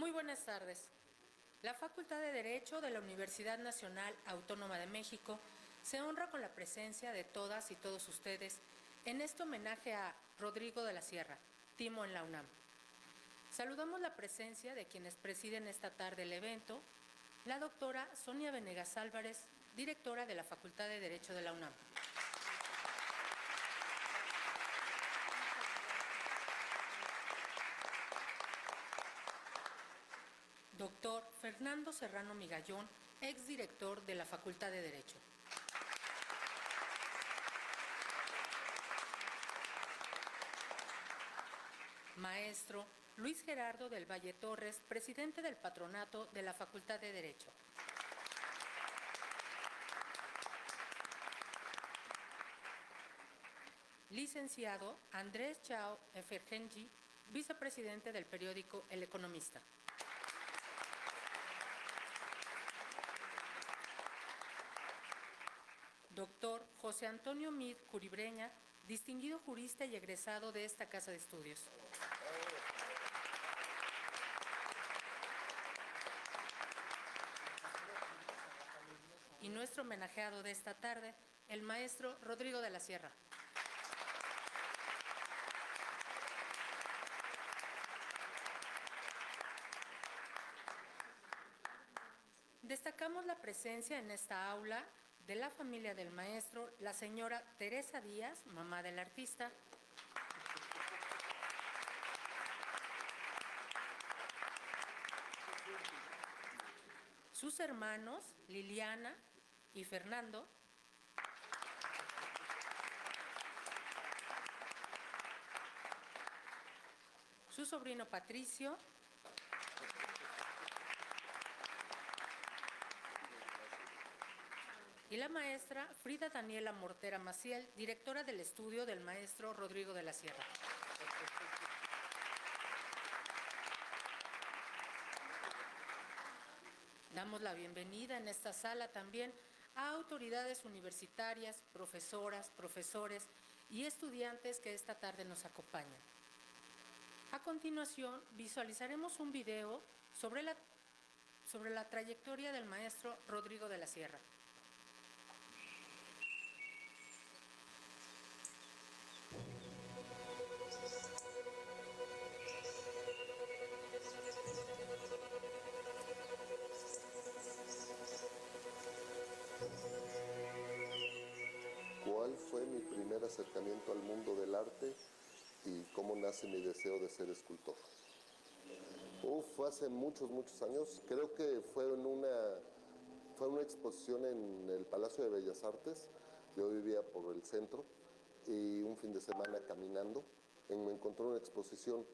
Muy buenas tardes. La Facultad de Derecho de la Universidad Nacional Autónoma de México se honra con la presencia de todas y todos ustedes en este homenaje a Rodrigo de la Sierra, Timo en la UNAM. Saludamos la presencia de quienes presiden esta tarde el evento, la doctora Sonia Venegas Álvarez, directora de la Facultad de Derecho de la UNAM. Doctor Fernando Serrano Migallón, exdirector de la Facultad de Derecho. Maestro Luis Gerardo del Valle Torres, presidente del patronato de la Facultad de Derecho. Licenciado Andrés Chao Efergenji, vicepresidente del periódico El Economista. Doctor José Antonio Mid Curibreña, distinguido jurista y egresado de esta casa de estudios. Y nuestro homenajeado de esta tarde, el maestro Rodrigo de la Sierra. Destacamos la presencia en esta aula de la familia del maestro, la señora Teresa Díaz, mamá del artista, sus hermanos Liliana y Fernando, su sobrino Patricio, y la maestra Frida Daniela Mortera Maciel, directora del estudio del maestro Rodrigo de la Sierra. Damos la bienvenida en esta sala también a autoridades universitarias, profesoras, profesores y estudiantes que esta tarde nos acompañan. A continuación, visualizaremos un video sobre la trayectoria del maestro Rodrigo de la Sierra. ¿Cuál fue mi primer acercamiento al mundo del arte y cómo nace mi deseo de ser escultor? Fue hace muchos años. Creo que fue una exposición en el Palacio de Bellas Artes. Yo vivía por el centro y un fin de semana caminando me encontré una exposición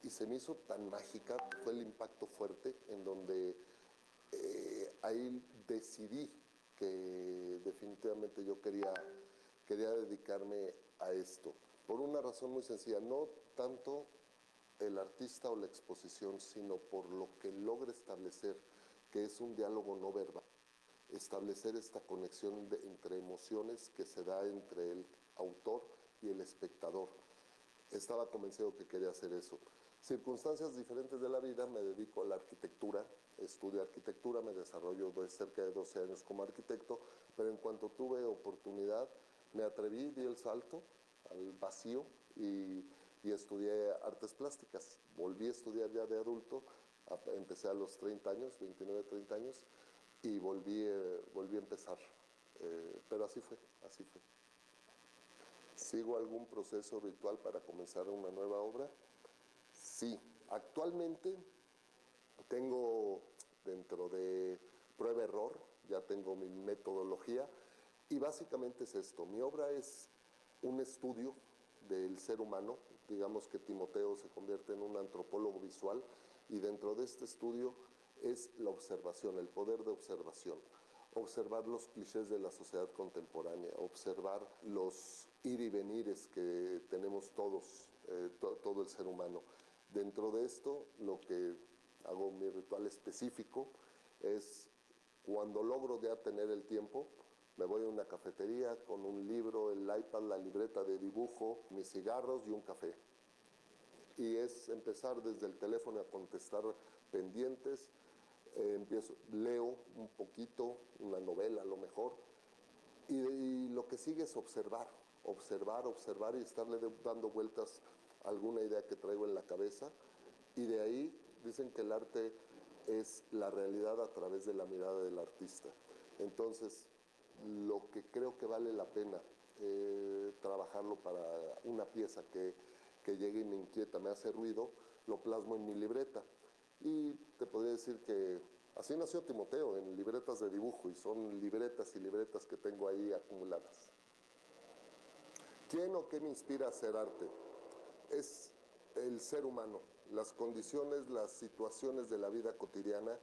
y se me hizo tan mágica, fue el impacto fuerte en donde ahí decidí que definitivamente yo quería dedicarme a esto. Por una razón muy sencilla, no tanto el artista o la exposición, sino por lo que logra establecer, que es un diálogo no verbal. Establecer esta conexión entre emociones que se da entre el autor y el espectador. Estaba convencido que quería hacer eso. Circunstancias diferentes de la vida, me dedico a la arquitectura, estudio arquitectura, me desarrollo cerca de 12 años como arquitecto, pero en cuanto tuve oportunidad, me atreví, di el salto al vacío y estudié artes plásticas. Volví a estudiar ya de adulto, empecé a los 30 años, 29, 30 años, y volví a empezar. Pero así fue. ¿Sigo algún proceso ritual para comenzar una nueva obra? Sí. Actualmente tengo, dentro de prueba-error, ya tengo mi metodología, y básicamente es esto. Mi obra es un estudio del ser humano. Digamos que Timoteo se convierte en un antropólogo visual, y dentro de este estudio es la observación, el poder de observación. Observar los clichés de la sociedad contemporánea, observar los ir y venires que tenemos todos, todo el ser humano. Dentro de esto, lo que hago, mi ritual específico, es cuando logro ya tener el tiempo, me voy a una cafetería con un libro, el iPad, la libreta de dibujo, mis cigarros y un café. y es empezar desde el teléfono a contestar pendientes. Leo un poquito, una novela a lo mejor, y lo que sigue es observar, observar y estarle dando vueltas a alguna idea que traigo en la cabeza. Y de ahí dicen que el arte es la realidad a través de la mirada del artista. Entonces, lo que creo que vale la pena trabajarlo para una pieza que llegue y me inquieta, me hace ruido, lo plasmo en mi libreta. Y te podría decir que así nació Timoteo, en libretas de dibujo, y son libretas y libretas que tengo ahí acumuladas. ¿Quién o qué me inspira a hacer arte? Es el ser humano, las condiciones, las situaciones de la vida cotidiana,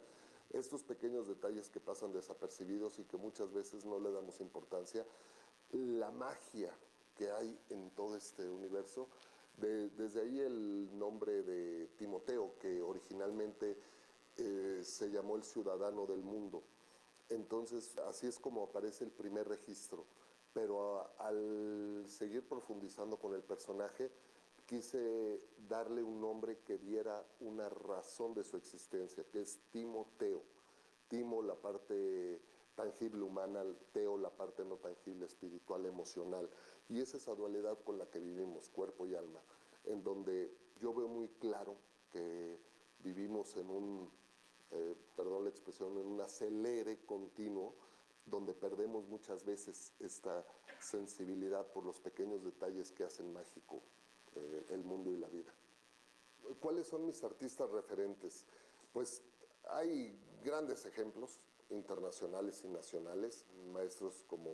estos pequeños detalles que pasan desapercibidos y que muchas veces no le damos importancia, la magia que hay en todo este universo. Desde ahí el nombre de Timoteo, que originalmente se llamó el ciudadano del mundo. Entonces, así es como aparece el primer registro. Pero al seguir profundizando con el personaje, quise darle un nombre que diera una razón de su existencia, que es Timoteo. Timo, la parte tangible humana, Teo, la parte no tangible, espiritual, emocional. Y es esa dualidad con la que vivimos, cuerpo y alma, en donde yo veo muy claro que vivimos en un, perdón la expresión, en un acelere continuo, donde perdemos muchas veces esta sensibilidad por los pequeños detalles que hacen mágico el mundo y la vida. ¿Cuáles son mis artistas referentes? Pues hay grandes ejemplos internacionales y nacionales, maestros como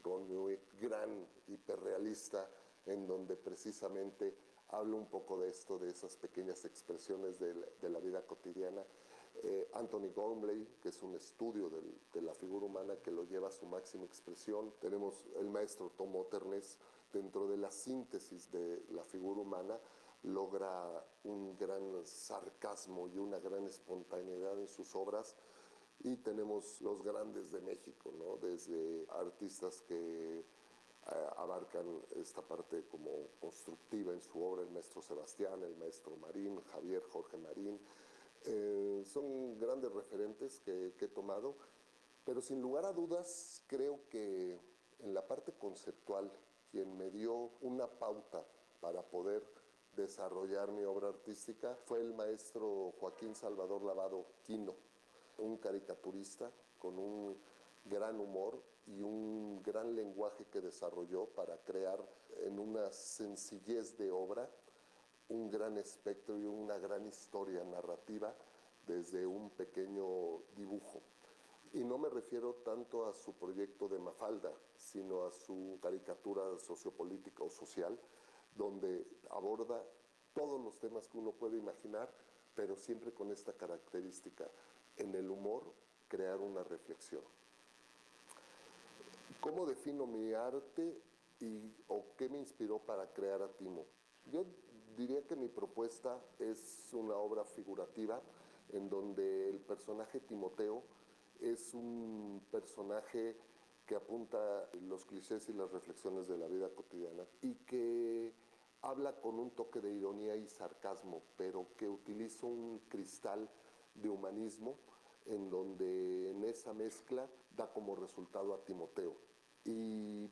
Ron Newick, gran hiperrealista, en donde precisamente habla un poco de esto, de esas pequeñas expresiones de la vida cotidiana. Anthony Gormley, que es un estudio de la figura humana que lo lleva a su máxima expresión. Tenemos el maestro Tom Otternes, dentro de la síntesis de la figura humana, logra un gran sarcasmo y una gran espontaneidad en sus obras. Y tenemos los grandes de México, ¿no? Desde artistas que abarcan esta parte como constructiva en su obra, el maestro Sebastián, el maestro Marín, Javier Jorge Marín. Son grandes referentes que he tomado, pero sin lugar a dudas creo que en la parte conceptual, quien me dio una pauta para poder desarrollar mi obra artística fue el maestro Joaquín Salvador Lavado Quino, un caricaturista con un gran humor y un gran lenguaje que desarrolló para crear en una sencillez de obra un gran espectro y una gran historia narrativa desde un pequeño dibujo. Y no me refiero tanto a su proyecto de Mafalda, sino a su caricatura sociopolítica o social, donde aborda todos los temas que uno puede imaginar, pero siempre con esta característica, en el humor, crear una reflexión. ¿Cómo defino mi arte o qué me inspiró para crear a Timo? Yo diría que mi propuesta es una obra figurativa en donde el personaje Timoteo es un personaje que apunta los clichés y las reflexiones de la vida cotidiana y que habla con un toque de ironía y sarcasmo, pero que utiliza un cristal de humanismo en donde en esa mezcla da como resultado a Timoteo. Y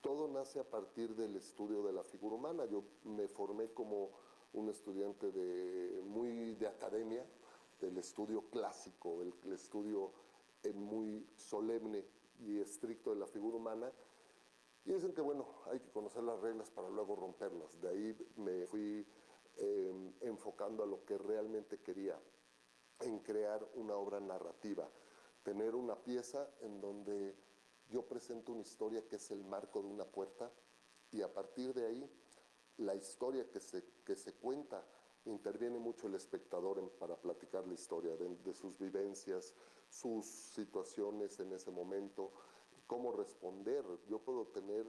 todo nace a partir del estudio de la figura humana. Yo me formé como un estudiante muy de academia, del estudio clásico, el estudio muy solemne y estricto de la figura humana. Y dicen que, bueno, hay que conocer las reglas para luego romperlas. De ahí me fui enfocando a lo que realmente quería, en crear una obra narrativa, tener una pieza en donde yo presento una historia que es el marco de una puerta y a partir de ahí la historia que se cuenta interviene mucho el espectador para platicar la historia de sus vivencias, sus situaciones en ese momento, cómo responder. Yo puedo tener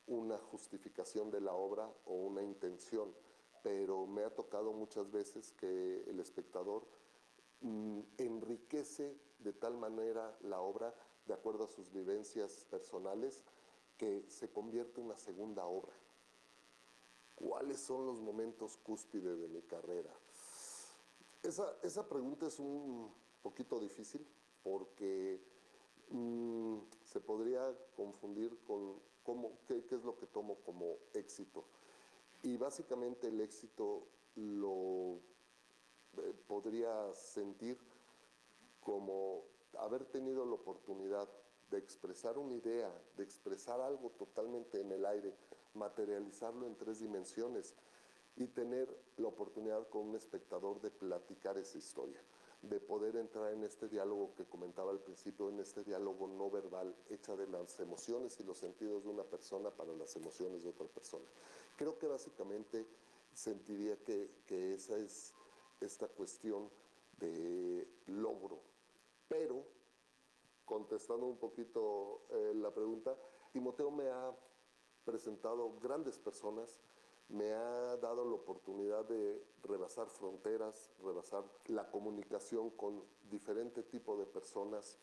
una justificación de la obra o una intención, pero me ha tocado muchas veces que el espectador enriquece de tal manera la obra de acuerdo a sus vivencias personales que se convierte en una segunda obra. ¿Cuáles son los momentos cúspide de mi carrera? Esa pregunta es un poquito difícil porque se podría confundir con qué es lo que tomo como éxito. Y básicamente el éxito lo podría sentir como haber tenido la oportunidad de expresar una idea, de expresar algo totalmente en el aire, materializarlo en 3 dimensiones y tener la oportunidad con un espectador de platicar esa historia, de poder entrar en este diálogo que comentaba al principio, en este diálogo no verbal, hecha de las emociones y los sentidos de una persona para las emociones de otra persona. Creo que básicamente sentiría que esa es esta cuestión de logro. Pero, contestando un poquito la pregunta, Timoteo me ha presentado grandes personas, me ha dado la oportunidad de rebasar fronteras, rebasar la comunicación con diferente tipo de personas,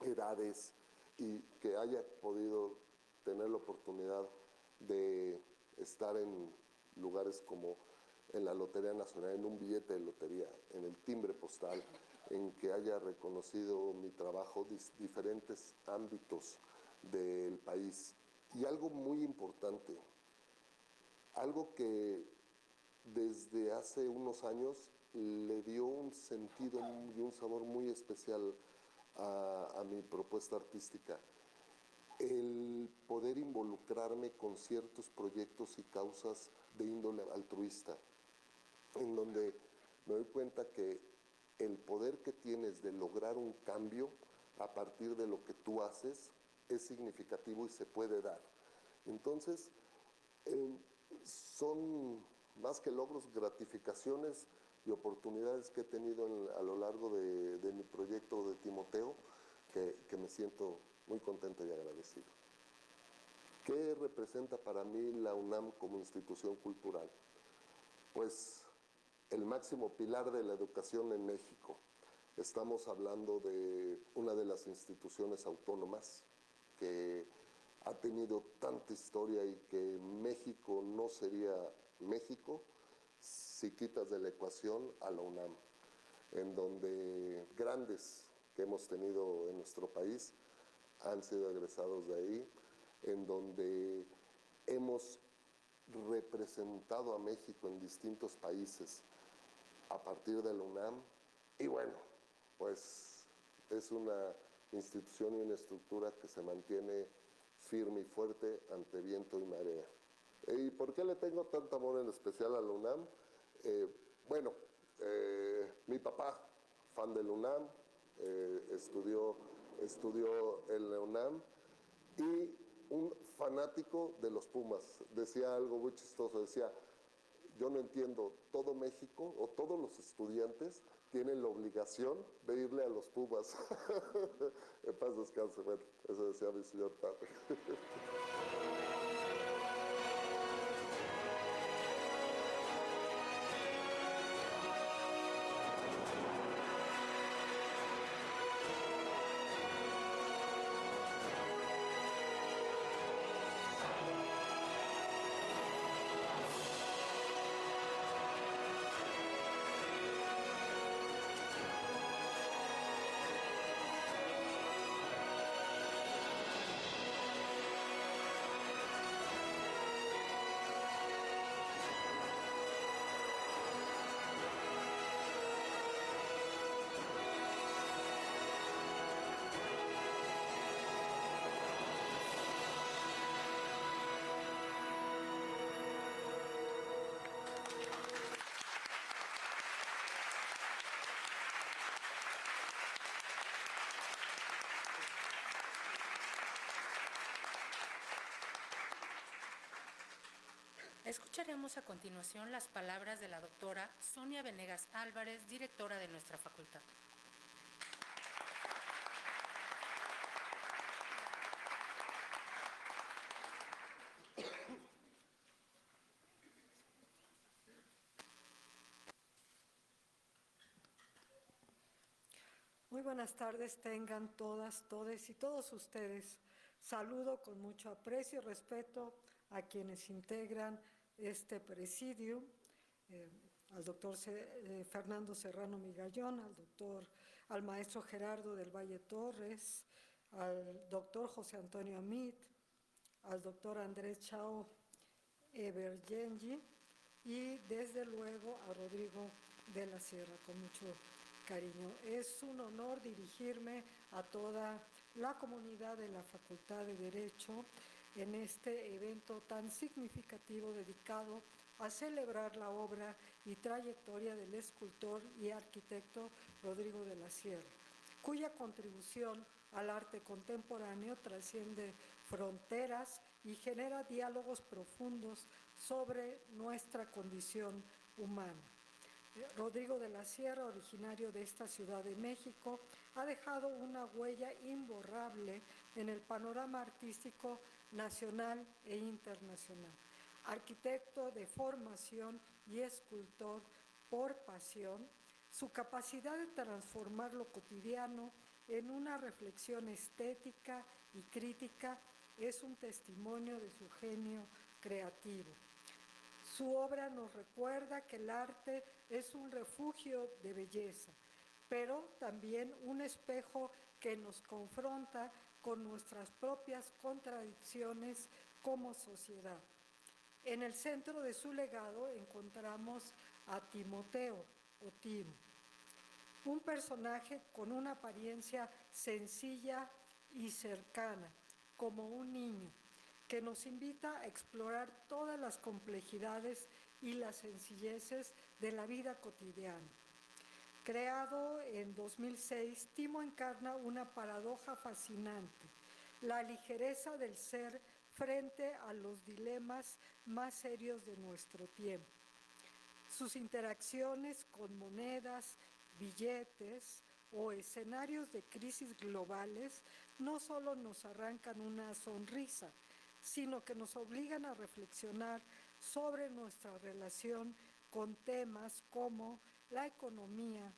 edades, y que haya podido tener la oportunidad de estar en lugares como en la Lotería Nacional, en un billete de lotería, en el timbre postal, en que haya reconocido mi trabajo en diferentes ámbitos del país. Y algo muy importante, algo que desde hace unos años le dio un sentido y un sabor muy especial a mi propuesta artística. El poder involucrarme con ciertos proyectos y causas de índole altruista, en donde me doy cuenta que el poder que tienes de lograr un cambio a partir de lo que tú haces es significativo y se puede dar. Entonces, son más que logros, gratificaciones y oportunidades que he tenido a lo largo de mi proyecto de Timoteo, que me siento muy contento y agradecido. ¿Qué representa para mí la UNAM como institución cultural? Pues el máximo pilar de la educación en México. Estamos hablando de una de las instituciones autónomas que ha tenido tanta historia y que México no sería México si quitas de la ecuación a la UNAM, en donde grandes que hemos tenido en nuestro país han sido egresados de ahí, en donde hemos representado a México en distintos países a partir de la UNAM. Y bueno, pues es una institución y una estructura que se mantiene firme y fuerte ante viento y marea. ¿Y por qué le tengo tanto amor en especial a la UNAM? Bueno, mi papá, fan de la UNAM, estudió en la UNAM y un fanático de los Pumas. Decía algo muy chistoso, decía, yo no entiendo, todo México o todos los estudiantes tienen la obligación de irle a los Pumas. En paz descanse, bueno, eso decía mi señor padre. Escucharemos a continuación las palabras de la doctora Sonia Venegas Álvarez, directora de nuestra facultad. Muy buenas tardes tengan todas, todes y todos ustedes. Saludo con mucho aprecio y respeto a quienes integran este presidium, al doctor Fernando Serrano Migallón, al maestro Gerardo del Valle Torres, al doctor José Antonio Amit, al doctor Andrés Chao Evergenji y desde luego a Rodrigo de la Sierra, con mucho cariño. Es un honor dirigirme a toda la comunidad de la Facultad de Derecho en este evento tan significativo dedicado a celebrar la obra y trayectoria del escultor y arquitecto Rodrigo de la Sierra, cuya contribución al arte contemporáneo trasciende fronteras y genera diálogos profundos sobre nuestra condición humana. Rodrigo de la Sierra, originario de esta Ciudad de México, ha dejado una huella imborrable en el panorama artístico nacional e internacional. Arquitecto de formación y escultor por pasión, su capacidad de transformar lo cotidiano en una reflexión estética y crítica es un testimonio de su genio creativo. Su obra nos recuerda que el arte es un refugio de belleza, pero también un espejo que nos confronta con nuestras propias contradicciones como sociedad. En el centro de su legado encontramos a Timoteo, o Timo, un personaje con una apariencia sencilla y cercana, como un niño, que nos invita a explorar todas las complejidades y las sencilleces de la vida cotidiana. Creado en 2006, Timo encarna una paradoja fascinante, la ligereza del ser frente a los dilemas más serios de nuestro tiempo. Sus interacciones con monedas, billetes o escenarios de crisis globales no solo nos arrancan una sonrisa, sino que nos obligan a reflexionar sobre nuestra relación con temas como la economía,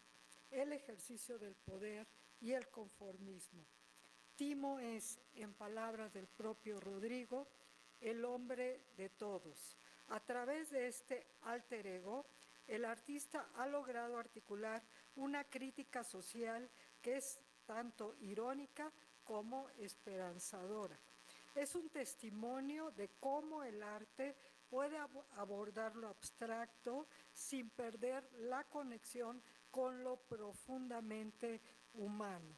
el ejercicio del poder y el conformismo. Timo es, en palabras del propio Rodrigo, el hombre de todos. A través de este alter ego, el artista ha logrado articular una crítica social que es tanto irónica como esperanzadora. Es un testimonio de cómo el arte puede abordar lo abstracto sin perder la conexión con lo profundamente humano.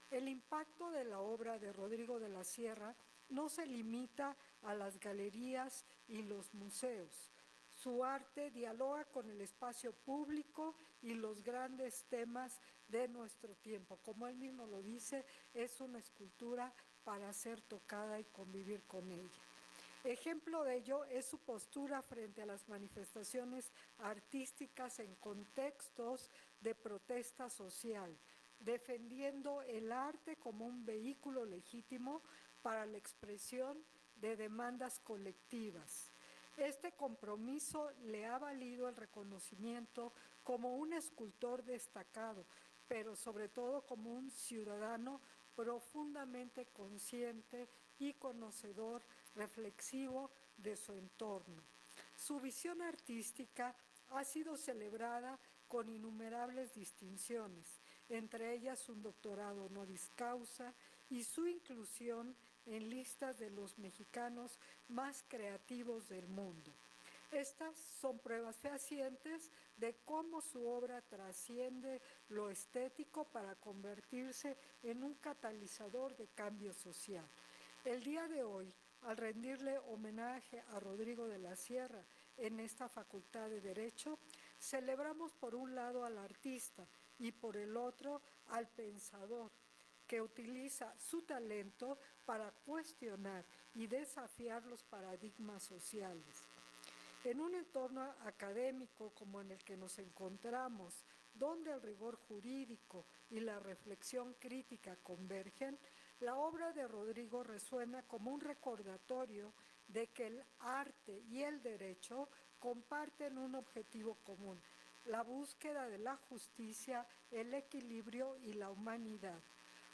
El impacto de la obra de Rodrigo de la Sierra no se limita a las galerías y los museos. Su arte dialoga con el espacio público y los grandes temas de nuestro tiempo. Como él mismo lo dice, es una escultura para ser tocada y convivir con ella. Ejemplo de ello es su postura frente a las manifestaciones artísticas en contextos de protesta social, defendiendo el arte como un vehículo legítimo para la expresión de demandas colectivas. Este compromiso le ha valido el reconocimiento como un escultor destacado, pero sobre todo como un ciudadano profundamente consciente y conocedor, reflexivo de su entorno. Su visión artística ha sido celebrada con innumerables distinciones, entre ellas un doctorado honoris causa y su inclusión en listas de los mexicanos más creativos del mundo. Estas son pruebas fehacientes de cómo su obra trasciende lo estético para convertirse en un catalizador de cambio social. El día de hoy, al rendirle homenaje a Rodrigo de la Sierra en esta Facultad de Derecho, celebramos por un lado al artista y por el otro al pensador, que utiliza su talento para cuestionar y desafiar los paradigmas sociales. En un entorno académico como en el que nos encontramos, donde el rigor jurídico y la reflexión crítica convergen, la obra de Rodrigo resuena como un recordatorio de que el arte y el derecho comparten un objetivo común: la búsqueda de la justicia, el equilibrio y la humanidad.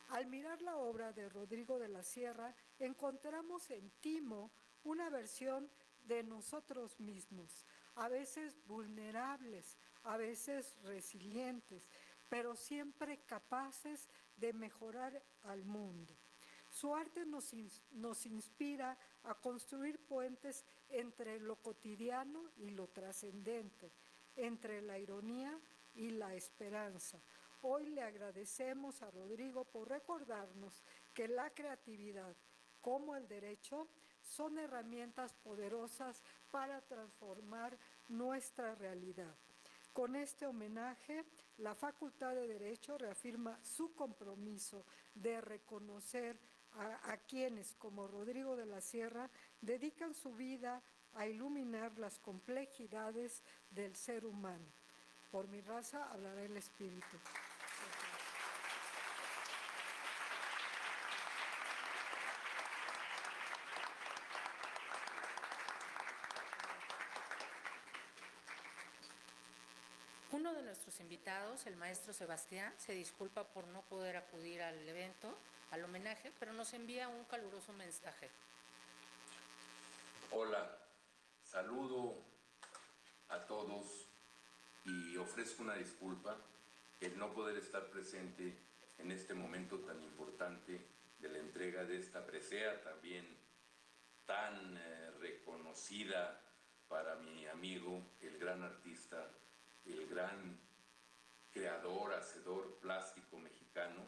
Al mirar la obra de Rodrigo de la Sierra, encontramos en Timo una versión de nosotros mismos, a veces vulnerables, a veces resilientes, pero siempre capaces de mejorar al mundo. Su arte nos inspira a construir puentes entre lo cotidiano y lo trascendente, entre la ironía y la esperanza. Hoy le agradecemos a Rodrigo por recordarnos que la creatividad, como el derecho, son herramientas poderosas para transformar nuestra realidad. Con este homenaje, la Facultad de Derecho reafirma su compromiso de reconocer a quienes, como Rodrigo de la Sierra, dedican su vida a iluminar las complejidades del ser humano. Por mi raza hablará el espíritu. Uno de nuestros invitados, el maestro Sebastián, se disculpa por no poder acudir al evento, al homenaje, pero nos envía un caluroso mensaje. Hola, saludo a todos y ofrezco una disculpa el no poder estar presente en este momento tan importante de la entrega de esta presea también tan reconocida para mi amigo, el gran artista, el gran creador, hacedor plástico mexicano,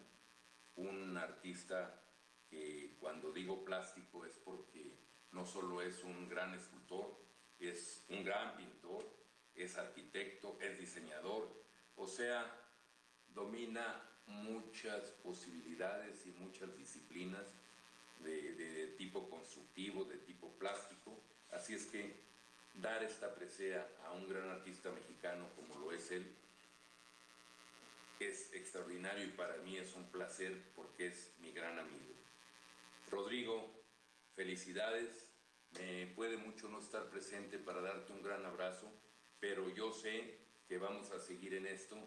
un artista que cuando digo plástico es porque no solo es un gran escultor, es un gran pintor, es arquitecto, es diseñador, o sea, domina muchas posibilidades y muchas disciplinas de tipo constructivo, de tipo plástico, así es que dar esta presea a un gran artista mexicano como lo es él es extraordinario y para mí es un placer porque es mi gran amigo. Rodrigo, felicidades, me puede mucho no estar presente para darte un gran abrazo, pero yo sé que vamos a seguir en esto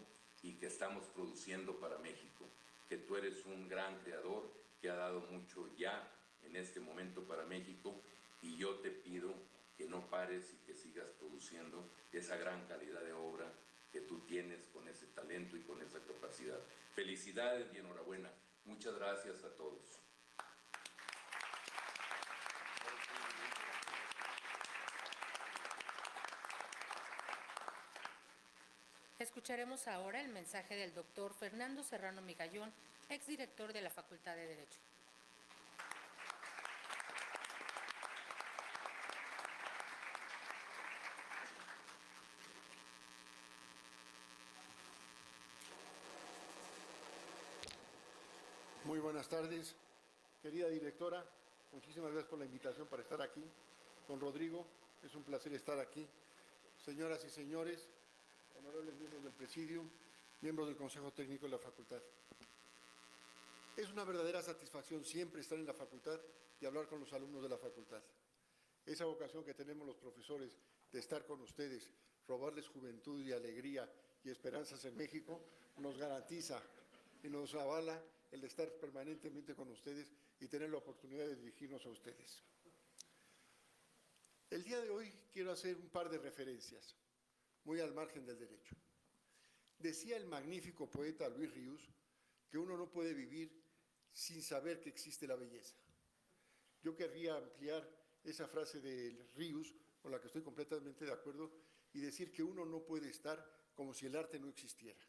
y que estamos produciendo para México, que tú eres un gran creador que ha dado mucho ya en este momento para México y yo te pido que no pares y que sigas produciendo esa gran calidad de obra que tú tienes con ese talento y con esa capacidad. Felicidades y enhorabuena. Muchas gracias a todos. Escucharemos ahora el mensaje del doctor Fernando Serrano Migallón, exdirector de la Facultad de Derecho. Muy buenas tardes, querida directora, muchísimas gracias por la invitación para estar aquí. Don Rodrigo, es un placer estar aquí. Señoras y señores, honorables miembros del Presidium, miembros del Consejo Técnico de la Facultad. Es una verdadera satisfacción siempre estar en la Facultad y hablar con los alumnos de la Facultad. Esa vocación que tenemos los profesores de estar con ustedes, robarles juventud y alegría y esperanzas en México, nos garantiza y nos avala el estar permanentemente con ustedes y tener la oportunidad de dirigirnos a ustedes. El día de hoy quiero hacer un par de referencias, muy al margen del derecho. Decía el magnífico poeta Luis Ríos que uno no puede vivir sin saber que existe la belleza. Yo querría ampliar esa frase de Ríos, con la que estoy completamente de acuerdo, y decir que uno no puede estar como si el arte no existiera.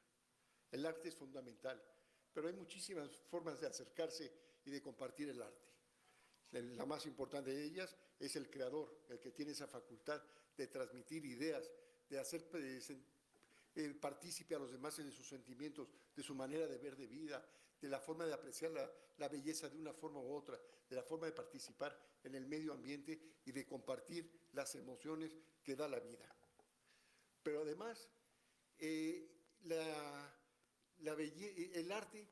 El arte es fundamental, pero hay muchísimas formas de acercarse y de compartir el arte. La más importante de ellas es el creador, el que tiene esa facultad de transmitir ideas, de hacer partícipe a los demás de sus sentimientos, de su manera de ver de vida, de la forma de apreciar la belleza de una forma u otra, de la forma de participar en el medio ambiente y de compartir las emociones que da la vida. Pero además, el arte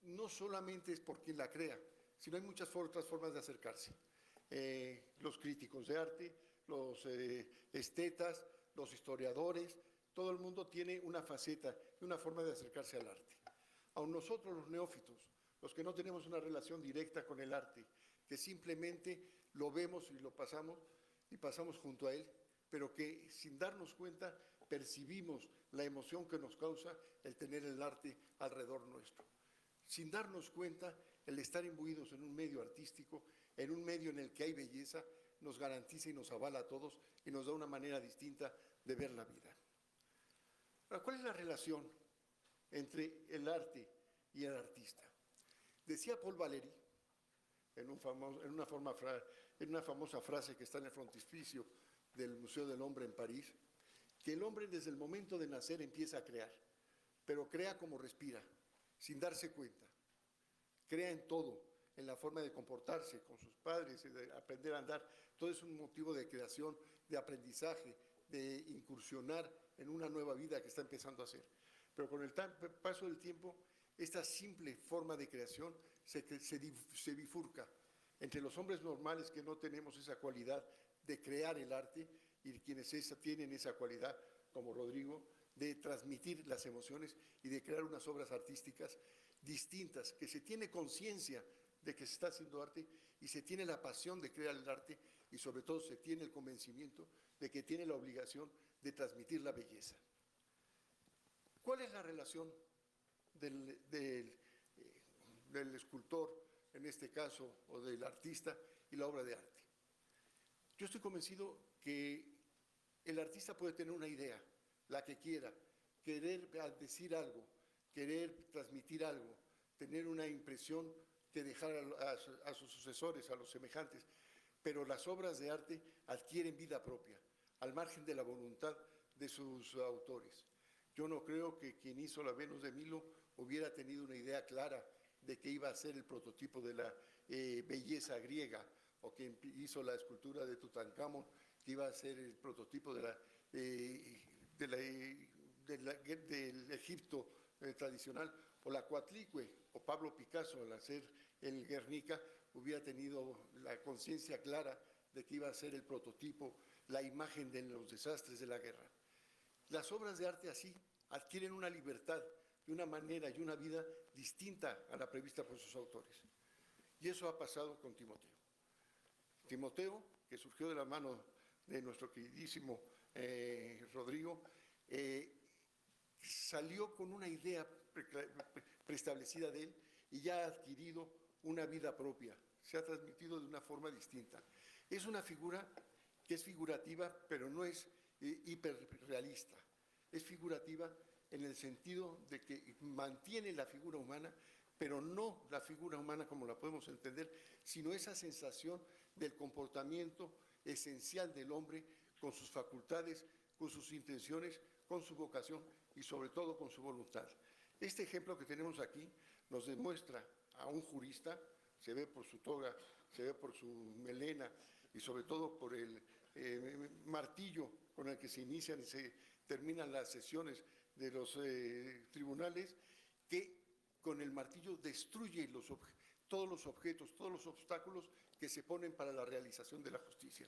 no solamente es por quien la crea, sino hay muchas otras formas de acercarse. Los críticos de arte, los estetas, los historiadores, todo el mundo tiene una faceta y una forma de acercarse al arte. Aun nosotros los neófitos, los que no tenemos una relación directa con el arte, que simplemente lo vemos y lo pasamos, y pasamos junto a él, pero que sin darnos cuenta percibimos la emoción que nos causa el tener el arte alrededor nuestro. Sin darnos cuenta, el estar imbuidos en un medio artístico, en un medio en el que hay belleza, nos garantiza y nos avala a todos y nos da una manera distinta de ver la vida. Ahora, ¿cuál es la relación entre el arte y el artista? Decía Paul Valéry, en una famosa frase que está en el frontispicio del Museo del Hombre en París, que el hombre desde el momento de nacer empieza a crear, pero crea como respira, sin darse cuenta. Crea en todo, en la forma de comportarse con sus padres, de aprender a andar. Todo es un motivo de creación, de aprendizaje, de incursionar en una nueva vida que está empezando a hacer. Pero con el paso del tiempo, esta simple forma de creación se bifurca entre los hombres normales que no tenemos esa cualidad de crear el arte y quienes tienen esa cualidad, como Rodrigo, de transmitir las emociones y de crear unas obras artísticas distintas, que se tiene conciencia de que se está haciendo arte y se tiene la pasión de crear el arte y sobre todo se tiene el convencimiento de que tiene la obligación de transmitir la belleza. ¿Cuál es la relación del escultor, en este caso, o del artista y la obra de arte? Yo estoy convencido que el artista puede tener una idea, la que quiera, querer decir algo, querer transmitir algo, tener una impresión que dejar a sus sucesores, a los semejantes, pero las obras de arte adquieren vida propia, al margen de la voluntad de sus autores. Yo no creo que quien hizo la Venus de Milo hubiera tenido una idea clara de que iba a ser el prototipo de la belleza griega, o quien hizo la escultura de Tutankamón, que iba a ser el prototipo del Egipto tradicional, o la Coatlicue, o Pablo Picasso, al hacer el Guernica, hubiera tenido la conciencia clara de que iba a ser el prototipo, la imagen de los desastres de la guerra. Las obras de arte así adquieren una libertad y una manera y una vida distinta a la prevista por sus autores. Y eso ha pasado con Timoteo. Timoteo, que surgió de la mano de nuestro queridísimo Rodrigo, salió con una idea preestablecida de él y ya ha adquirido una vida propia, se ha transmitido de una forma distinta. Es una figura que es figurativa, pero no es hiperrealista. Es figurativa en el sentido de que mantiene la figura humana, pero no la figura humana como la podemos entender, sino esa sensación del comportamiento esencial del hombre con sus facultades, con sus intenciones, con su vocación y sobre todo con su voluntad. Este ejemplo que tenemos aquí nos demuestra a un jurista, se ve por su toga, se ve por su melena y sobre todo por el martillo con el que se inician y se terminan las sesiones de los tribunales, que con el martillo destruye todos los objetos, todos los obstáculos que se ponen para la realización de la justicia.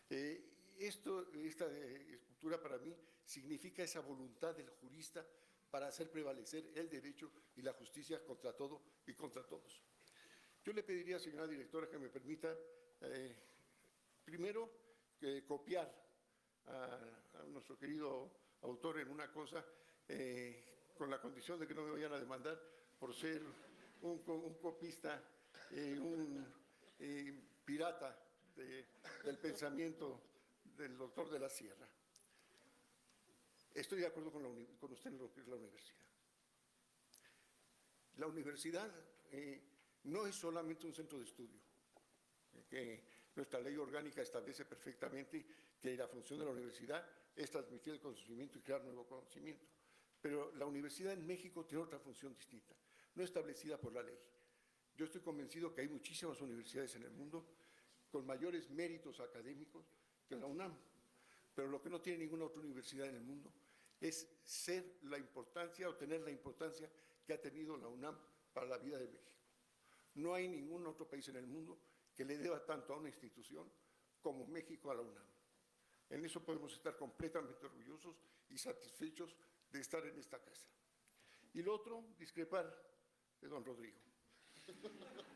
Esta escultura para mí significa esa voluntad del jurista para hacer prevalecer el derecho y la justicia contra todo y contra todos. Yo le pediría, señora directora, que me permita primero copiar a nuestro querido autor en una cosa, con la condición de que no me vayan a demandar por ser un copista, un pirata del pensamiento del doctor de la Sierra. Estoy de acuerdo con usted en lo que es la universidad. La universidad no es solamente un centro de estudio, que nuestra ley orgánica establece perfectamente que la función de la universidad es transmitir el conocimiento y crear nuevo conocimiento. Pero la universidad en México tiene otra función distinta, no establecida por la ley. Yo estoy convencido que hay muchísimas universidades en el mundo con mayores méritos académicos que la UNAM, pero lo que no tiene ninguna otra universidad en el mundo es ser la importancia o tener la importancia que ha tenido la UNAM para la vida de México. No hay ningún otro país en el mundo que le deba tanto a una institución como México a la UNAM. En eso podemos estar completamente orgullosos y satisfechos de estar en esta casa. Y lo otro, discrepar de don Rodrigo.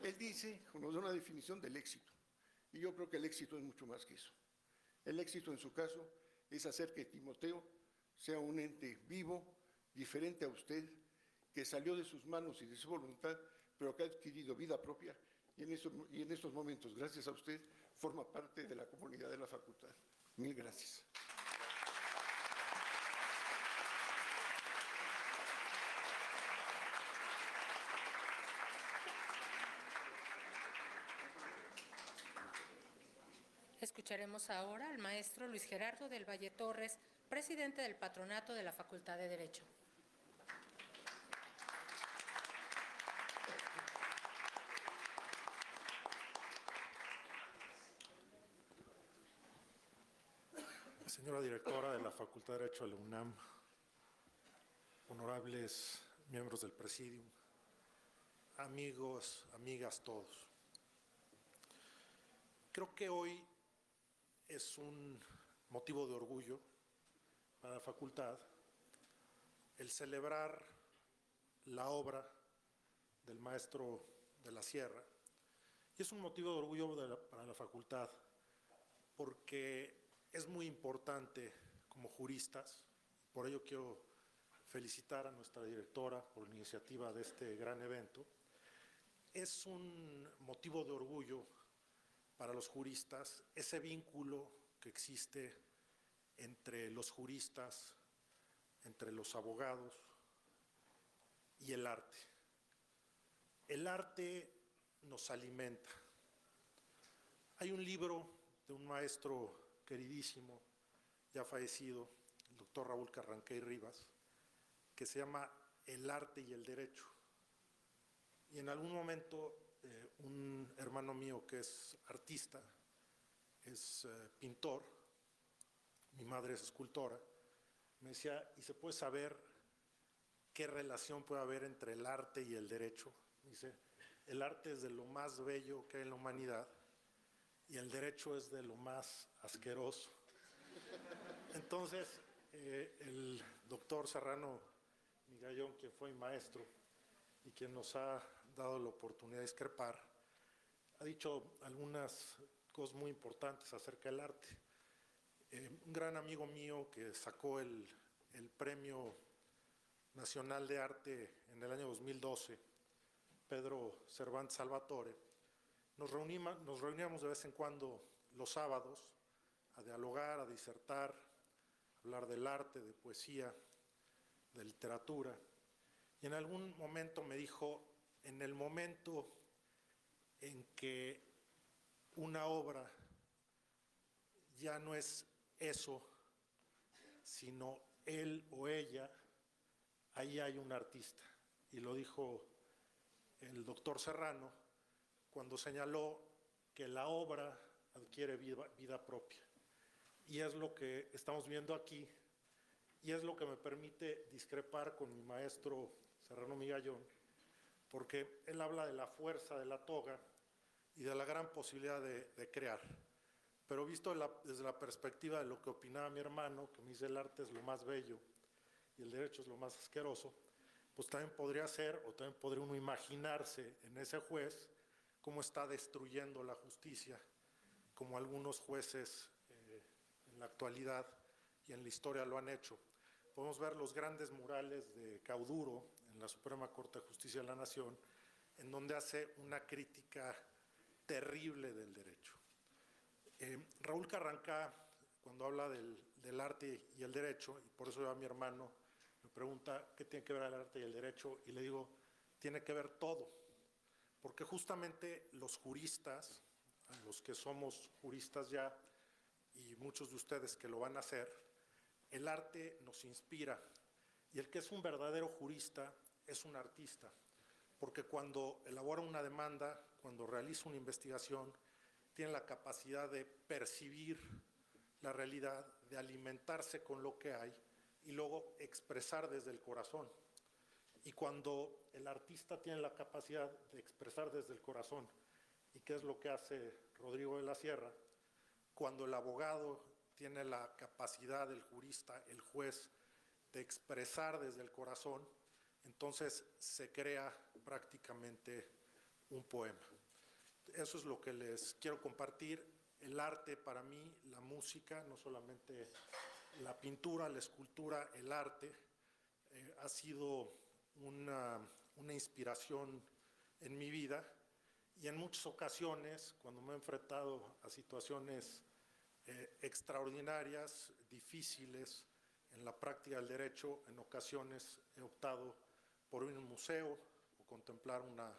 Él dice, nos da una definición del éxito, y yo creo que el éxito es mucho más que eso. El éxito en su caso es hacer que Timoteo sea un ente vivo, diferente a usted, que salió de sus manos y de su voluntad, pero que ha adquirido vida propia y en estos momentos, gracias a usted, forma parte de la comunidad de la facultad. Mil gracias. Escucharemos ahora al maestro Luis Gerardo del Valle Torres, presidente del Patronato de la Facultad de Derecho. Señora directora de la Facultad de Derecho de la UNAM, honorables miembros del Presidium, amigos, amigas, todos. Creo que hoy es un motivo de orgullo para la facultad el celebrar la obra del maestro de la Sierra. Y es un motivo de orgullo para la facultad porque es muy importante como juristas, por ello quiero felicitar a nuestra directora por la iniciativa de este gran evento. Es un motivo de orgullo para los juristas ese vínculo que existe entre los juristas, entre los abogados y el arte. El arte nos alimenta. Hay un libro de un maestro queridísimo, ya fallecido, el doctor Raúl Carrancay Rivas, que se llama El arte y el derecho. Y en algún momento un hermano mío que es artista, es pintor, mi madre es escultora, me decía, ¿y se puede saber qué relación puede haber entre el arte y el derecho? Dice, el arte es de lo más bello que hay en la humanidad y el derecho es de lo más asqueroso. Entonces, el doctor Serrano Migallón, quien fue mi maestro y quien nos ha dado la oportunidad de discrepar, ha dicho algunas cosas muy importantes acerca del arte. Un gran amigo mío que sacó el Premio Nacional de Arte en el año 2012, Pedro Cervantes Salvatore, nos reuníamos de vez en cuando los sábados a dialogar, a disertar, a hablar del arte, de poesía, de literatura. Y en algún momento me dijo, en el momento en que una obra ya no es eso, sino él o ella, ahí hay un artista. Y lo dijo el doctor Serrano cuando señaló que la obra adquiere vida propia. Y es lo que estamos viendo aquí, y es lo que me permite discrepar con mi maestro Serrano Migallón, porque él habla de la fuerza de la toga y de la gran posibilidad de crear. Pero visto desde la perspectiva de lo que opinaba mi hermano, que me dice el arte es lo más bello y el derecho es lo más asqueroso, pues también podría ser, o también podría uno imaginarse en ese juez cómo está destruyendo la justicia, como algunos jueces en la actualidad y en la historia lo han hecho. Podemos ver los grandes murales de Cauduro en la Suprema Corte de Justicia de la Nación, en donde hace una crítica terrible del derecho. Raúl Carrancá, cuando habla del arte y el derecho, y por eso yo a mi hermano me pregunta qué tiene que ver el arte y el derecho, y le digo, tiene que ver todo, porque justamente los juristas, los que somos juristas ya, y muchos de ustedes que lo van a hacer, el arte nos inspira, y el que es un verdadero jurista es un artista, porque cuando elabora una demanda, cuando realiza una investigación, tiene la capacidad de percibir la realidad, de alimentarse con lo que hay y luego expresar desde el corazón. Y cuando el artista tiene la capacidad de expresar desde el corazón, ¿y qué es lo que hace Rodrigo de la Sierra? Cuando el abogado tiene la capacidad, el jurista, el juez, de expresar desde el corazón, entonces se crea prácticamente un poema. Eso es lo que les quiero compartir. el arte para mí, la música, no solamente la pintura, la escultura, el arte, ha sido una inspiración en mi vida, y en muchas ocasiones, cuando me he enfrentado a situaciones extraordinarias, difíciles en la práctica del derecho, en ocasiones he optado por ir a un museo o contemplar una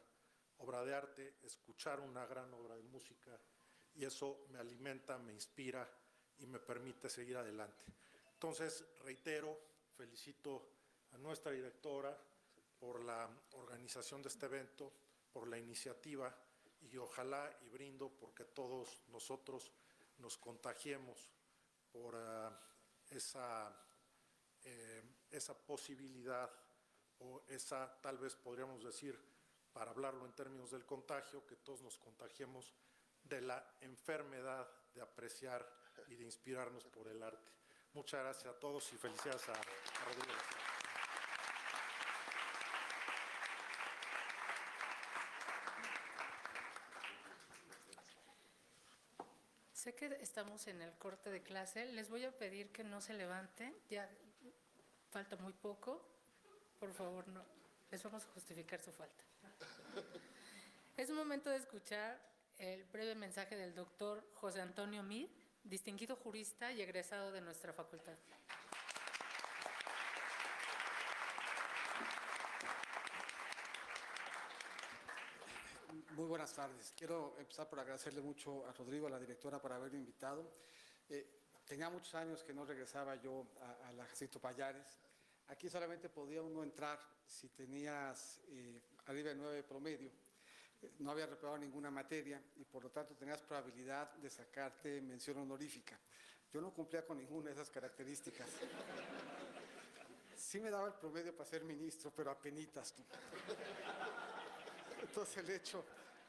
obra de arte, escuchar una gran obra de música, y eso me alimenta, me inspira y me permite seguir adelante. Entonces, reitero, felicito a nuestra directora por la organización de este evento, por la iniciativa, y ojalá y brindo porque todos nosotros nos contagiemos por esa posibilidad, o esa, tal vez podríamos decir, para hablarlo en términos del contagio, que todos nos contagiemos de la enfermedad de apreciar y de inspirarnos por el arte. Muchas gracias a todos y felicidades a Rodrigo. Sé que estamos en el corte de clase. Les voy a pedir que no se levanten. Ya falta muy poco. Por favor, no. Les vamos a justificar su falta. Es momento de escuchar el breve mensaje del doctor José Antonio Meade, distinguido jurista y egresado de nuestra facultad. Muy buenas tardes. Quiero empezar por agradecerle mucho a Rodrigo, a la directora, por haberme invitado. Tenía muchos años que no regresaba yo a la Jacinto Pallares. Aquí solamente podía uno entrar si tenías arriba de 9 de promedio. No había reprobado ninguna materia y por lo tanto tenías probabilidad de sacarte mención honorífica. Yo no cumplía con ninguna de esas características. Sí me daba el promedio para ser ministro, pero apenitas tú. Entonces el hecho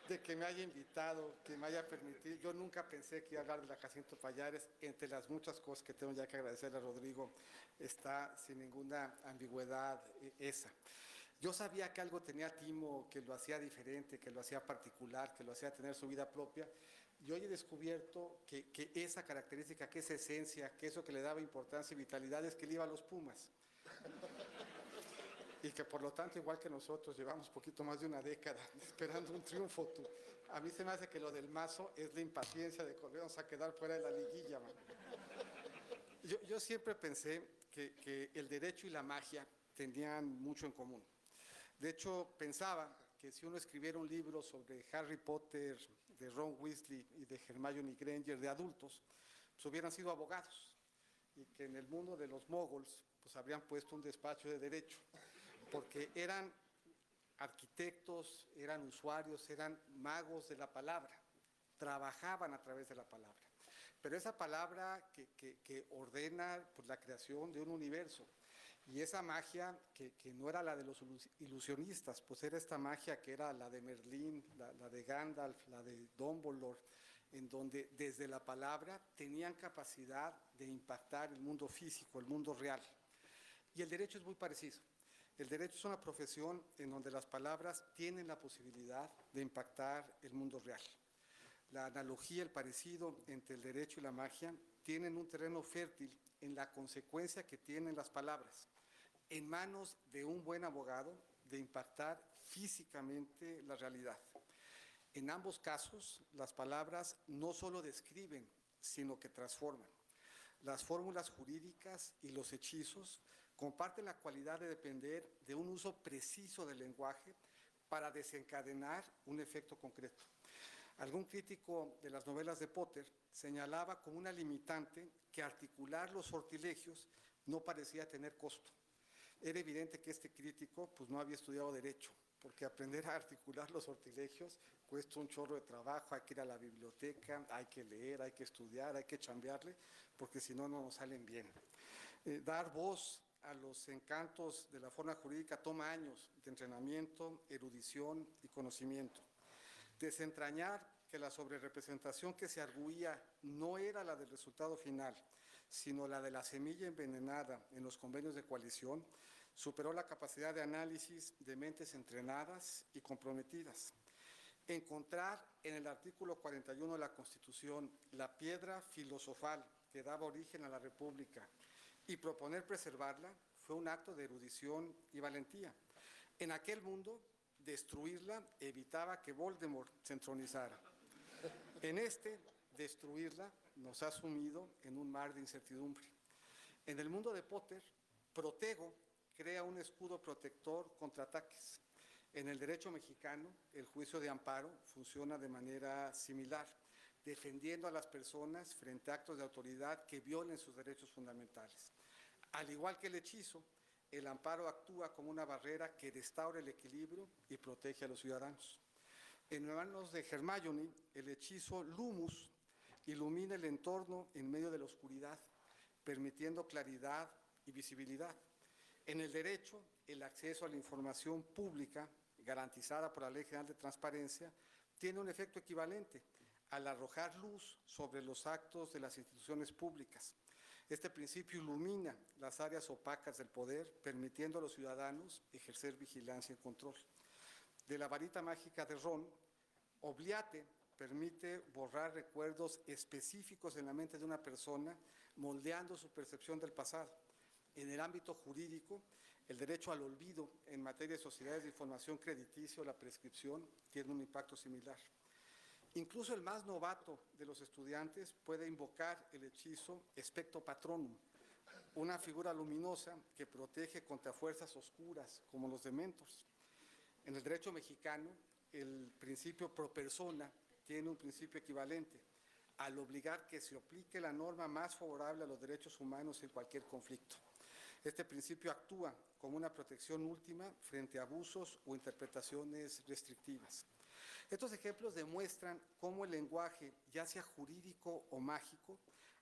de que me haya invitado, que me haya permitido, yo nunca pensé que iba a hablar de la Jacinto Pallares. Entre las muchas cosas que tengo ya que agradecerle a Rodrigo, está sin ninguna ambigüedad esa. Yo sabía que algo tenía Timo, que lo hacía diferente, que lo hacía particular, que lo hacía tener su vida propia, y hoy he descubierto que esa característica, que esa esencia, que eso que le daba importancia y vitalidad es que él iba a los Pumas. Y que por lo tanto, igual que nosotros, llevamos poquito más de una década esperando un triunfo. A mí se me hace que lo del Mazo es la impaciencia de que vamos a quedar fuera de la liguilla. Man. Yo siempre pensé que el derecho y la magia tenían mucho en común. De hecho, pensaba que si uno escribiera un libro sobre Harry Potter, de Ron Weasley y de Hermione Granger de adultos, pues hubieran sido abogados, y que en el mundo de los moguls pues habrían puesto un despacho de derecho, porque eran arquitectos, eran usuarios, eran magos de la palabra, trabajaban a través de la palabra. Pero esa palabra que ordena pues, la creación de un universo, y esa magia que no era la de los ilusionistas, pues era esta magia que era la de Merlín, la de Gandalf, la de Dumbledore, en donde desde la palabra tenían capacidad de impactar el mundo físico, el mundo real. Y el derecho es muy parecido. El derecho es una profesión en donde las palabras tienen la posibilidad de impactar el mundo real. La analogía, el parecido entre el derecho y la magia tienen un terreno fértil en la consecuencia que tienen las palabras, en manos de un buen abogado, de impactar físicamente la realidad. En ambos casos, las palabras no solo describen, sino que transforman. Las fórmulas jurídicas y los hechizos comparten la cualidad de depender de un uso preciso del lenguaje para desencadenar un efecto concreto. Algún crítico de las novelas de Potter señalaba como una limitante que articular los sortilegios no parecía tener costo. Era evidente que este crítico pues, no había estudiado derecho, porque aprender a articular los sortilegios cuesta un chorro de trabajo, hay que ir a la biblioteca, hay que leer, hay que estudiar, hay que chambearle, porque si no, no nos salen bien. Dar voz a los encantos de la forma jurídica toma años de entrenamiento, erudición y conocimiento. Desentrañar que la sobrerepresentación que se arguía no era la del resultado final, sino la de la semilla envenenada en los convenios de coalición, superó la capacidad de análisis de mentes entrenadas y comprometidas. encontrar en el artículo 41 de la Constitución la piedra filosofal que daba origen a la República y proponer preservarla fue un acto de erudición y valentía. En aquel mundo, destruirla evitaba que Voldemort se entronizara. En este, destruirla nos ha sumido en un mar de incertidumbre. En el mundo de Potter, Protego crea un escudo protector contra ataques. En el derecho mexicano, el juicio de amparo funciona de manera similar, defendiendo a las personas frente a actos de autoridad que violen sus derechos fundamentales. Al igual que el hechizo, el amparo actúa como una barrera que restaura el equilibrio y protege a los ciudadanos. En manos de Hermione, el hechizo Lumus ilumina el entorno en medio de la oscuridad, permitiendo claridad y visibilidad. En el derecho, el acceso a la información pública, garantizada por la Ley General de Transparencia, tiene un efecto equivalente al arrojar luz sobre los actos de las instituciones públicas. Este principio ilumina las áreas opacas del poder, permitiendo a los ciudadanos ejercer vigilancia y control. De la varita mágica de Ron, Obliate permite borrar recuerdos específicos en la mente de una persona, moldeando su percepción del pasado. En el ámbito jurídico, el derecho al olvido en materia de sociedades de información crediticia o la prescripción tiene un impacto similar. Incluso el más novato de los estudiantes puede invocar el hechizo Expecto Patronum, una figura luminosa que protege contra fuerzas oscuras como los dementors. En el derecho mexicano, el principio pro persona tiene un principio equivalente al obligar que se aplique la norma más favorable a los derechos humanos en cualquier conflicto. Este principio actúa como una protección última frente a abusos o interpretaciones restrictivas. Estos ejemplos demuestran cómo el lenguaje, ya sea jurídico o mágico,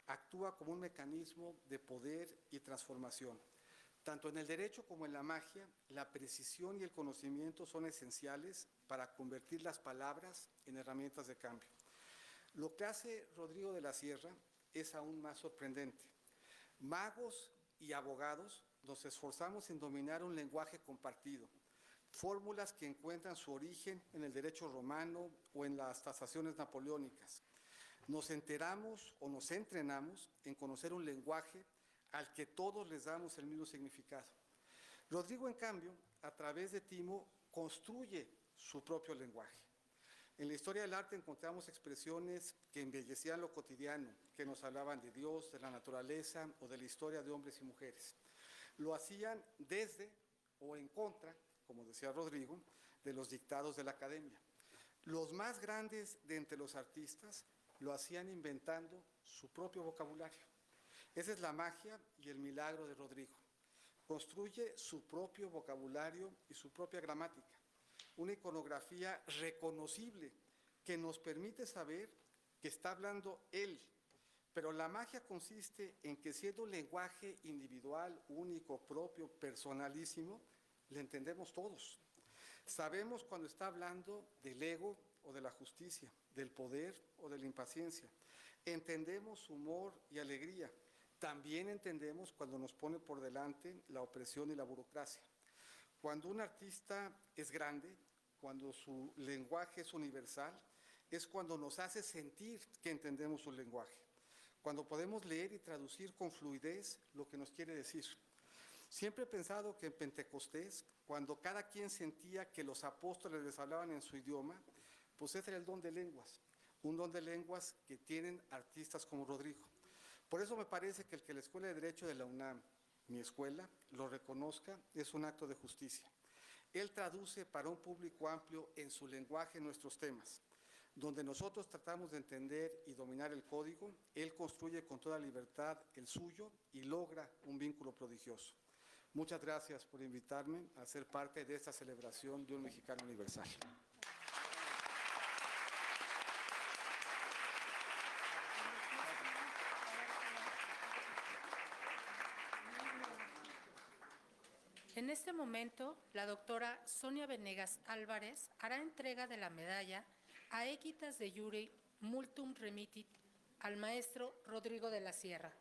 actúa como un mecanismo de poder y transformación. Tanto en el derecho como en la magia, la precisión y el conocimiento son esenciales para convertir las palabras en herramientas de cambio. Lo que hace Rodrigo de la Sierra es aún más sorprendente. Magos y abogados nos esforzamos en dominar un lenguaje compartido, fórmulas que encuentran su origen en el derecho romano o en las tasaciones napoleónicas. Nos enteramos o nos entrenamos en conocer un lenguaje al que todos les damos el mismo significado. Rodrigo, en cambio, a través de Timo, construye su propio lenguaje. En la historia del arte encontramos expresiones que embellecían lo cotidiano, que nos hablaban de Dios, de la naturaleza o de la historia de hombres y mujeres. Lo hacían desde o en contra, como decía Rodrigo, de los dictados de la academia. Los más grandes de entre los artistas lo hacían inventando su propio vocabulario. Esa es la magia y el milagro de Rodrigo. Construye su propio vocabulario y su propia gramática, una iconografía reconocible que nos permite saber que está hablando él. Pero la magia consiste en que, siendo un lenguaje individual, único, propio, personalísimo, le entendemos todos. Sabemos cuando está hablando del ego o de la justicia, del poder o de la impaciencia. Entendemos su humor y alegría. También entendemos cuando nos pone por delante la opresión y la burocracia. Cuando un artista es grande, cuando su lenguaje es universal, es cuando nos hace sentir que entendemos su lenguaje. Cuando podemos leer y traducir con fluidez lo que nos quiere decir. Siempre he pensado que en Pentecostés, cuando cada quien sentía que los apóstoles les hablaban en su idioma, pues ese era el don de lenguas, un don de lenguas que tienen artistas como Rodrigo. Por eso me parece que el que la Escuela de Derecho de la UNAM, mi escuela, lo reconozca es un acto de justicia. Él traduce para un público amplio en su lenguaje nuestros temas. Donde nosotros tratamos de entender y dominar el código, él construye con toda libertad el suyo y logra un vínculo prodigioso. Muchas gracias por invitarme a ser parte de esta celebración de un mexicano universal. En este momento, la doctora Sonia Venegas Álvarez hará entrega de la medalla a Equitas de Iure Multum Remitit al maestro Rodrigo de la Sierra.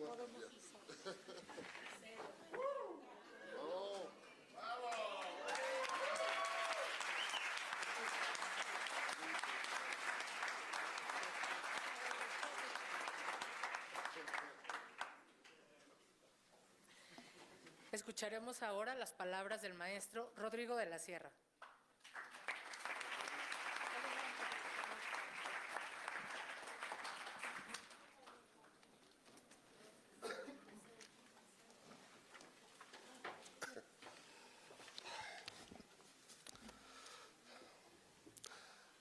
podemos usar. Escucharemos ahora las palabras del maestro Rodrigo de la Sierra.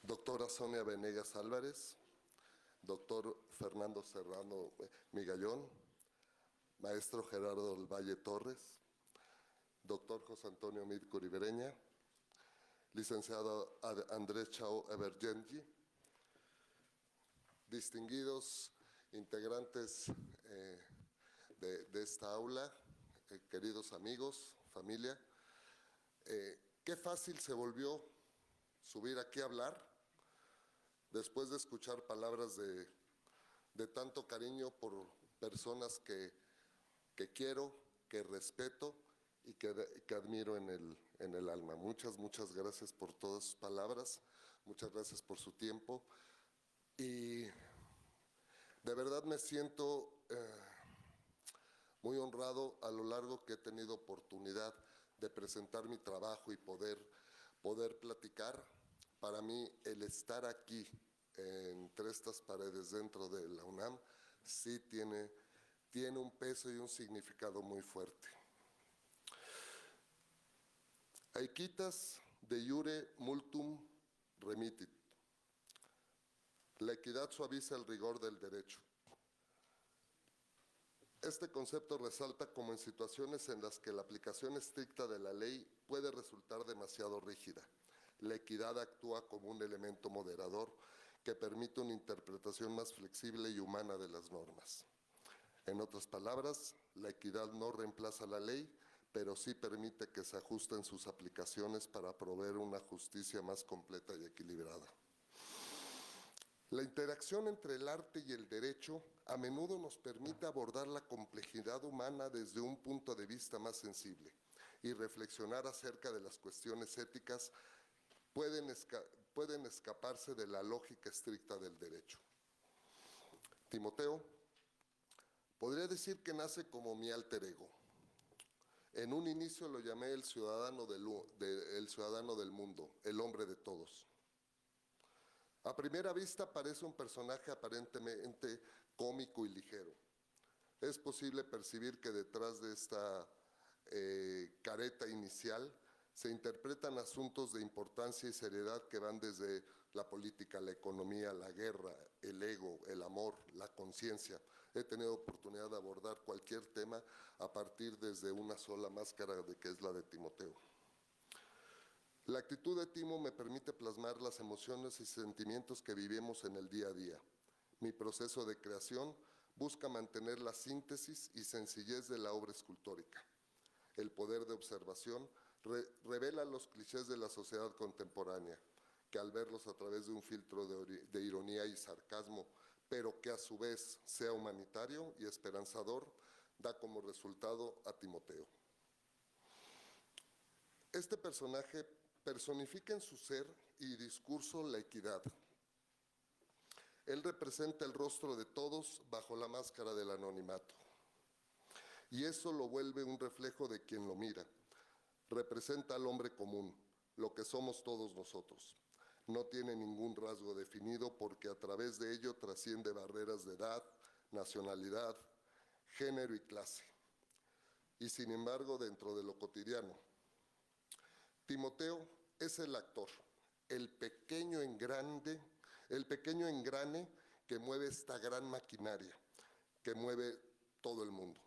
Doctora Sonia Venegas Álvarez, doctor Fernando Serrano Migallón, maestro Gerardo del Valle Torres, doctor José Antonio Mir Curibereña, licenciado Andrés Chao Evergenji, distinguidos integrantes de esta aula, queridos amigos, familia, qué fácil se volvió subir aquí a hablar después de escuchar palabras de tanto cariño por personas que quiero, que respeto y que admiro en el alma. Muchas gracias por todas sus palabras, muchas gracias por su tiempo y de verdad me siento muy honrado a lo largo que he tenido oportunidad de presentar mi trabajo y poder platicar. Para mí el estar aquí entre estas paredes dentro de la UNAM sí tiene un peso y un significado muy fuerte. Aequitas de iure multum remitit. La equidad suaviza el rigor del derecho. Este concepto resalta como en situaciones en las que la aplicación estricta de la ley puede resultar demasiado rígida. La equidad actúa como un elemento moderador que permite una interpretación más flexible y humana de las normas. En otras palabras, la equidad no reemplaza la ley, pero sí permite que se ajusten sus aplicaciones para proveer una justicia más completa y equilibrada. La interacción entre el arte y el derecho a menudo nos permite abordar la complejidad humana desde un punto de vista más sensible y reflexionar acerca de las cuestiones éticas pueden escaparse de la lógica estricta del derecho. Timoteo, podría decir que nace como mi alter ego. En un inicio lo llamé el ciudadano del mundo, el hombre de todos. A primera vista parece un personaje aparentemente cómico y ligero. Es posible percibir que detrás de esta careta inicial se interpretan asuntos de importancia y seriedad que van desde la política, la economía, la guerra, el ego, el amor, la conciencia. He tenido oportunidad de abordar cualquier tema a partir desde una sola máscara, que es la de Timoteo. La actitud de Timo me permite plasmar las emociones y sentimientos que vivimos en el día a día. Mi proceso de creación busca mantener la síntesis y sencillez de la obra escultórica. El poder de observación revela los clichés de la sociedad contemporánea, que al verlos a través de un filtro de ironía y sarcasmo, pero que a su vez sea humanitario y esperanzador, da como resultado a Timoteo. Este personaje personifica en su ser y discurso la equidad. Él representa el rostro de todos bajo la máscara del anonimato. Y eso lo vuelve un reflejo de quien lo mira. Representa al hombre común, lo que somos todos nosotros. No tiene ningún rasgo definido porque a través de ello trasciende barreras de edad, nacionalidad, género y clase. Y sin embargo, dentro de lo cotidiano, Timoteo es el actor, el pequeño engrane que mueve esta gran maquinaria, que mueve todo el mundo.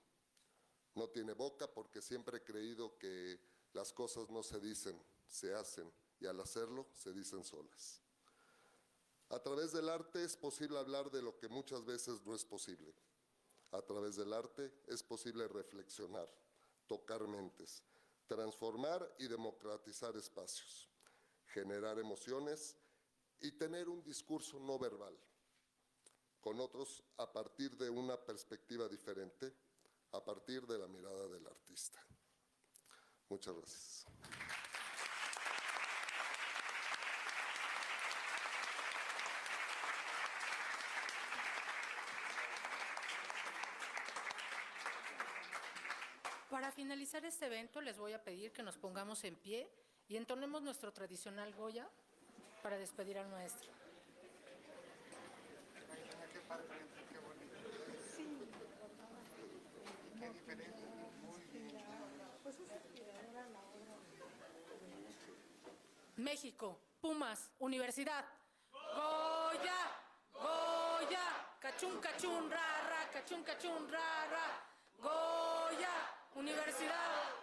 No tiene boca porque siempre he creído que las cosas no se dicen, se hacen, y al hacerlo se dicen solas. A través del arte es posible hablar de lo que muchas veces no es posible. A través del arte es posible reflexionar, tocar mentes, transformar y democratizar espacios, generar emociones y tener un discurso no verbal. con otros a partir de una perspectiva diferente, a partir de la mirada del artista. Muchas gracias. Para finalizar este evento, les voy a pedir que nos pongamos en pie y entonemos nuestro tradicional Goya para despedir al maestro. Qué padre, qué bonito. Qué diferente. Muy bien. México, Pumas, Universidad. Goya, Goya, cachún, cachún, ra, ra, cachún, cachún, ra, ra. Goya, Universidad.